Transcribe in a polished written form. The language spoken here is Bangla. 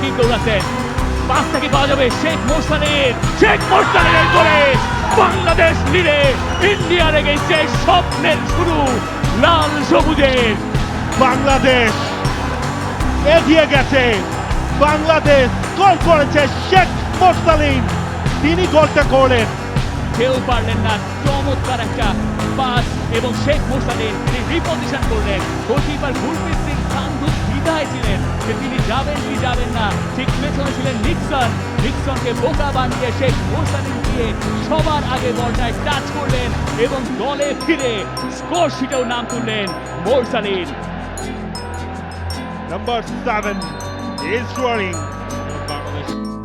সাকিব দৌড়াচ্ছেন, পাস থেকে পাওয়া যাবে শেখ মোরসালিনের গোলে বাংলাদেশ লিডে, ইন্ডিয়ার এগেইনস্টে স্বপ্নের শুরু লাল সবুজের। বাংলাদেশ এগিয়ে গেছে, বাংলাদেশ গোল করেছে শেখ মোরসালিন, তিনি গোলটা করলেন। কেউ পারলেন না, চমৎকার একটা পাস এবং শেখ মোরসালিন তিনি রিপজিশন করলেন। গোলকিপার গুরপ্রীত সিং সান্ধু দ্বিধায় ছিলেন যে তিনি যাবেন কি যাবেন না, ঠিক পেছনে ছিলেন নিক্সনকে বোকা বানিয়ে শেখ মোরসালিন দিয়ে সবার আগে বলটায় টাচ করলেন এবং দলে ফিরে স্কোর শিটেও নাম তুললেন Morsalin. Number 7 is scoring. Bangladesh